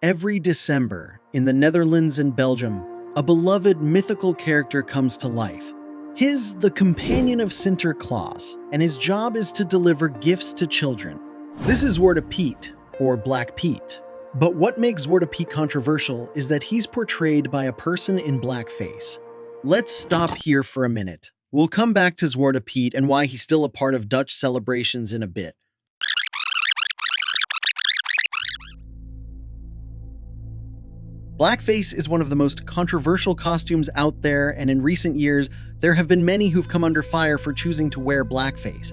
Every December, in the Netherlands and Belgium, a beloved mythical character comes to life. He's the companion of Sinterklaas, and his job is to deliver gifts to children. This is Zwarte Piet, or Black Pete. But what makes Zwarte Piet controversial is that he's portrayed by a person in blackface. Let's stop here for a minute. We'll come back to Zwarte Piet and why he's still a part of Dutch celebrations in a bit. Blackface is one of the most controversial costumes out there, and in recent years, there have been many who've come under fire for choosing to wear blackface.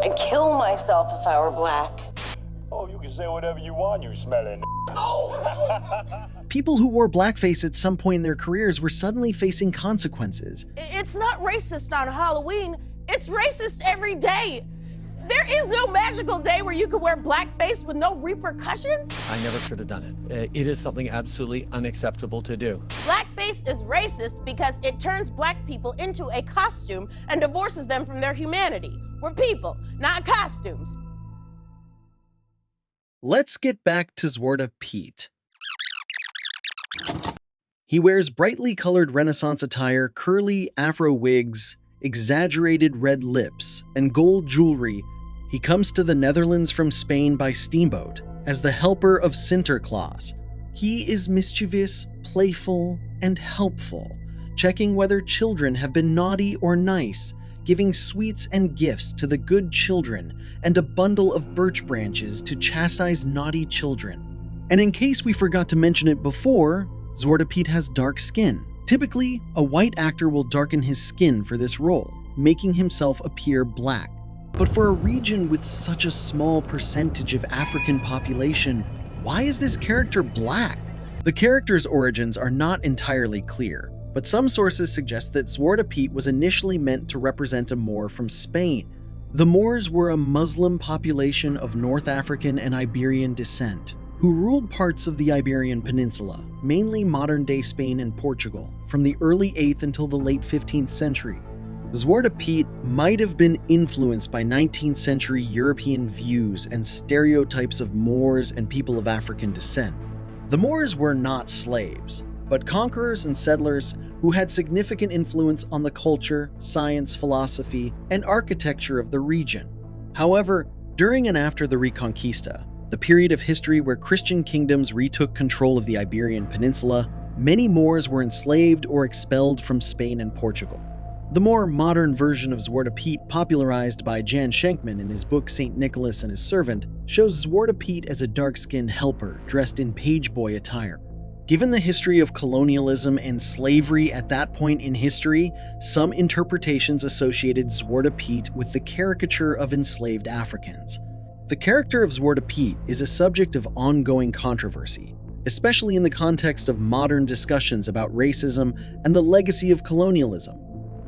I'd kill myself if I were black. Oh, you can say whatever you want, you smelling. People who wore blackface at some point in their careers were suddenly facing consequences. It's not racist on Halloween, it's racist every day. There is no magical day where you can wear blackface with no repercussions. I never should have done it. It is something absolutely unacceptable to do. Blackface is racist because it turns black people into a costume and divorces them from their humanity. We're people, not costumes. Let's get back to Zwarte Piet. He wears brightly colored Renaissance attire, curly afro wigs, exaggerated red lips, and gold jewelry. He comes to the Netherlands from Spain by steamboat as the helper of Sinterklaas. He is mischievous, playful, and helpful, checking whether children have been naughty or nice, giving sweets and gifts to the good children, and a bundle of birch branches to chastise naughty children. And in case we forgot to mention it before, Zwarte Piet has dark skin. Typically, a white actor will darken his skin for this role, making himself appear black. But for a region with such a small percentage of African population, why is this character black? The character's origins are not entirely clear, but some sources suggest that Zwarte Piet was initially meant to represent a Moor from Spain. The Moors were a Muslim population of North African and Iberian descent, who ruled parts of the Iberian Peninsula, mainly modern-day Spain and Portugal, from the early 8th until the late 15th century. Zwarte Piet might have been influenced by 19th century European views and stereotypes of Moors and people of African descent. The Moors were not slaves, but conquerors and settlers who had significant influence on the culture, science, philosophy, and architecture of the region. However, during and after the Reconquista, the period of history where Christian kingdoms retook control of the Iberian Peninsula, many Moors were enslaved or expelled from Spain and Portugal. The more modern version of Zwarte Piet, popularized by Jan Schenkman in his book St. Nicholas and His Servant, shows Zwarte Piet as a dark-skinned helper dressed in page boy attire. Given the history of colonialism and slavery at that point in history, some interpretations associated Zwarte Piet with the caricature of enslaved Africans. The character of Zwarte Piet is a subject of ongoing controversy, especially in the context of modern discussions about racism and the legacy of colonialism.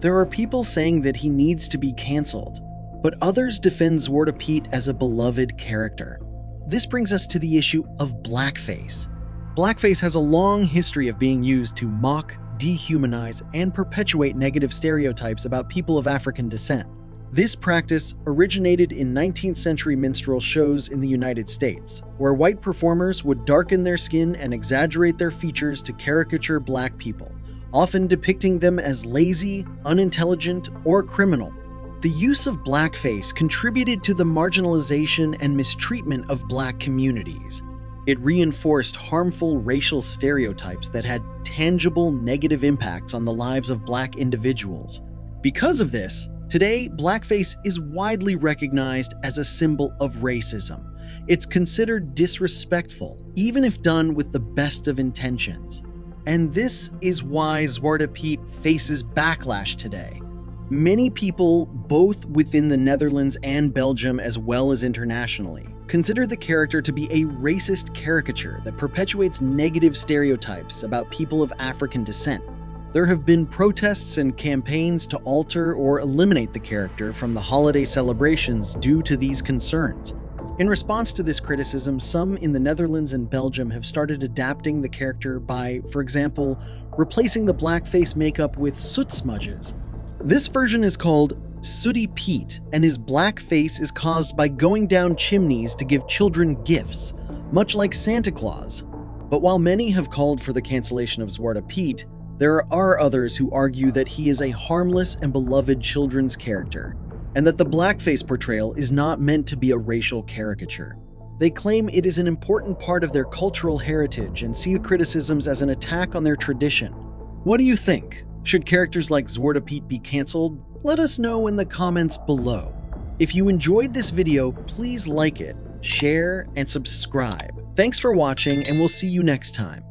There are people saying that he needs to be cancelled, but others defend Zwarte Piet as a beloved character. This brings us to the issue of blackface. Blackface has a long history of being used to mock, dehumanize, and perpetuate negative stereotypes about people of African descent. This practice originated in 19th century minstrel shows in the United States, where white performers would darken their skin and exaggerate their features to caricature black people, often depicting them as lazy, unintelligent, or criminal. The use of blackface contributed to the marginalization and mistreatment of black communities. It reinforced harmful racial stereotypes that had tangible negative impacts on the lives of black individuals. Because of this, today, blackface is widely recognized as a symbol of racism. It's considered disrespectful, even if done with the best of intentions. And this is why Zwarte Piet faces backlash today. Many people, both within the Netherlands and Belgium as well as internationally, consider the character to be a racist caricature that perpetuates negative stereotypes about people of African descent. There have been protests and campaigns to alter or eliminate the character from the holiday celebrations due to these concerns. In response to this criticism, some in the Netherlands and Belgium have started adapting the character by, for example, replacing the blackface makeup with soot smudges. This version is called Zwarte Piet, and his black face is caused by going down chimneys to give children gifts, much like Santa Claus. But while many have called for the cancellation of Zwarte Piet, there are others who argue that he is a harmless and beloved children's character, and that the blackface portrayal is not meant to be a racial caricature. They claim it is an important part of their cultural heritage and see criticisms as an attack on their tradition. What do you think? Should characters like Zwarte Piet be cancelled? Let us know in the comments below. If you enjoyed this video, please like it, share, and subscribe. Thanks for watching, and we'll see you next time.